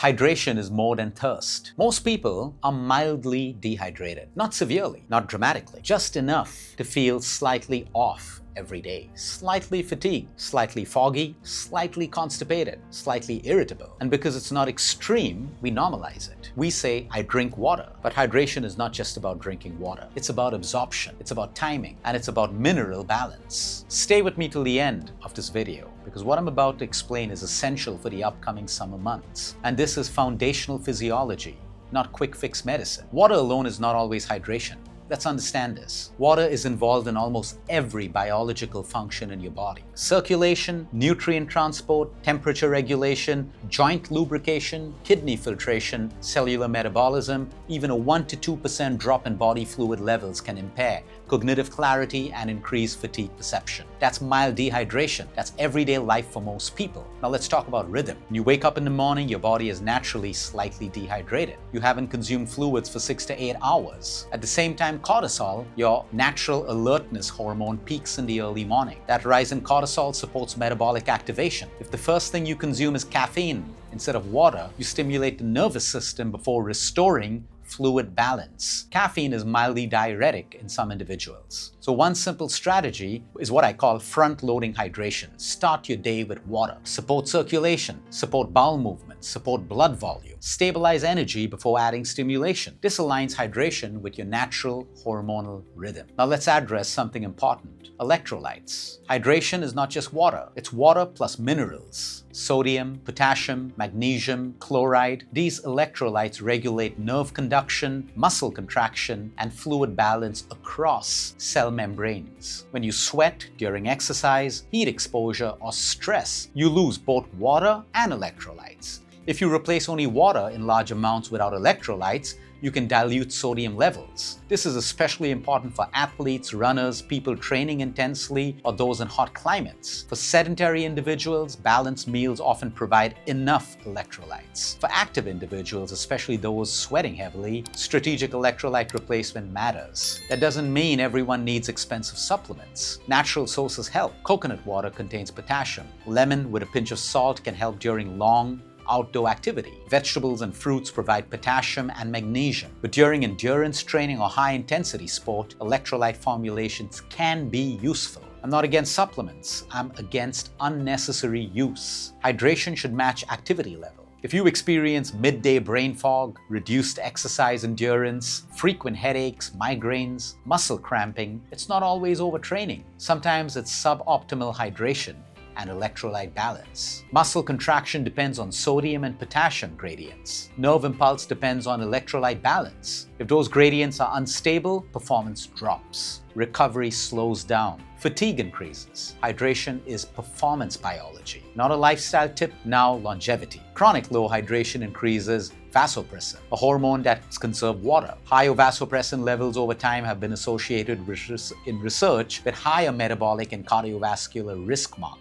Hydration is more than thirst. Most people are mildly dehydrated. Not severely, not dramatically, just enough to feel slightly off every day. Slightly fatigued, slightly foggy, slightly constipated, slightly irritable. And because it's not extreme, we normalize it. We say, I drink water. But hydration is not just about drinking water. It's about absorption, it's about timing, and it's about mineral balance. Stay with me till the end of this video, because what I'm about to explain is essential for the upcoming summer months. And this is foundational physiology, not quick fix medicine. Water alone is not always hydration. Let's understand this. Water is involved in almost every biological function in your body. Circulation, nutrient transport, temperature regulation, joint lubrication, kidney filtration, cellular metabolism, even a 1 to 2% drop in body fluid levels can impair cognitive clarity and increase fatigue perception. That's mild dehydration. That's everyday life for most people. Now let's talk about rhythm. When you wake up in the morning, your body is naturally slightly dehydrated. You haven't consumed fluids for 6 to 8 hours. At the same time, cortisol, your natural alertness hormone, peaks in the early morning. That rise in cortisol supports metabolic activation. If the first thing you consume is caffeine instead of water, you stimulate the nervous system before restoring fluid balance. Caffeine is mildly diuretic in some individuals. So one simple strategy is what I call front-loading hydration. Start your day with water. Support circulation, support bowel movement, support blood volume. Stabilize energy before adding stimulation. This aligns hydration with your natural hormonal rhythm. Now let's address something important. Electrolytes. Hydration is not just water. It's water plus minerals. Sodium, potassium, magnesium, chloride. These electrolytes regulate nerve conduction, muscle contraction, and fluid balance across cell membranes. When you sweat during exercise, heat exposure, or stress, you lose both water and electrolytes. If you replace only water in large amounts without electrolytes, you can dilute sodium levels. This is especially important for athletes, runners, people training intensely, or those in hot climates. For sedentary individuals, balanced meals often provide enough electrolytes. For active individuals, especially those sweating heavily, strategic electrolyte replacement matters. That doesn't mean everyone needs expensive supplements. Natural sources help. Coconut water contains potassium. Lemon with a pinch of salt can help during long outdoor activity. Vegetables and fruits provide potassium and magnesium. But during endurance training or high-intensity sport, electrolyte formulations can be useful. I'm not against supplements. I'm against unnecessary use. Hydration should match activity level. If you experience midday brain fog, reduced exercise endurance, frequent headaches, migraines, muscle cramping, it's not always overtraining. Sometimes it's suboptimal hydration and electrolyte balance. Muscle contraction depends on sodium and potassium gradients. Nerve impulse depends on electrolyte balance. If those gradients are unstable, performance drops. Recovery slows down. Fatigue increases. Hydration is performance biology, not a lifestyle tip, now longevity. Chronic low hydration increases vasopressin, a hormone that conserves water. Higher vasopressin levels over time have been associated in research with higher metabolic and cardiovascular risk markers.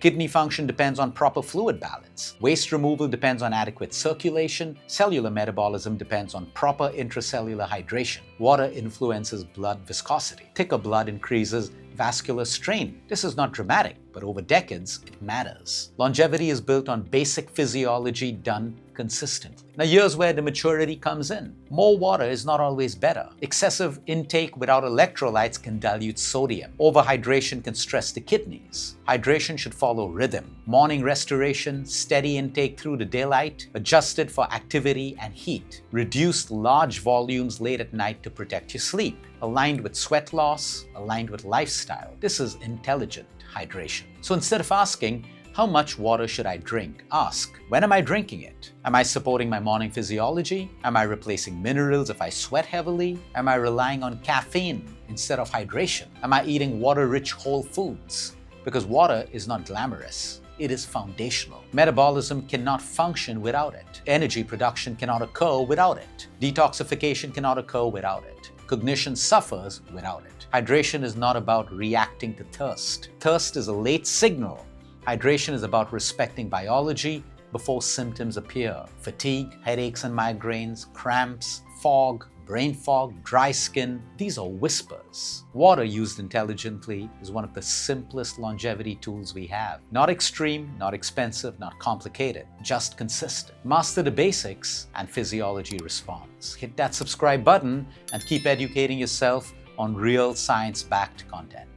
Kidney function depends on proper fluid balance. Waste removal depends on adequate circulation. Cellular metabolism depends on proper intracellular hydration. Water influences blood viscosity. Thicker blood increases vascular strain. This is not dramatic, but over decades, it matters. Longevity is built on basic physiology done consistently. Now here's where the maturity comes in. More water is not always better. Excessive intake without electrolytes can dilute sodium. Overhydration can stress the kidneys. Hydration should follow rhythm. Morning restoration, steady intake through the daylight, adjusted for activity and heat. Reduce large volumes late at night to protect your sleep. Aligned with sweat loss, aligned with lifestyle. This is intelligent hydration. So instead of asking, how much water should I drink? Ask, when am I drinking it? Am I supporting my morning physiology? Am I replacing minerals if I sweat heavily? Am I relying on caffeine instead of hydration? Am I eating water-rich whole foods? Because water is not glamorous. It is foundational. Metabolism cannot function without it. Energy production cannot occur without it. Detoxification cannot occur without it. Cognition suffers without it. Hydration is not about reacting to thirst. Thirst is a late signal. Hydration is about respecting biology before symptoms appear. Fatigue, headaches and migraines, cramps, fog, brain fog, dry skin, these are whispers. Water used intelligently is one of the simplest longevity tools we have. Not extreme, not expensive, not complicated, just consistent. Master the basics and physiology responds. Hit that subscribe button and keep educating yourself on real science-backed content.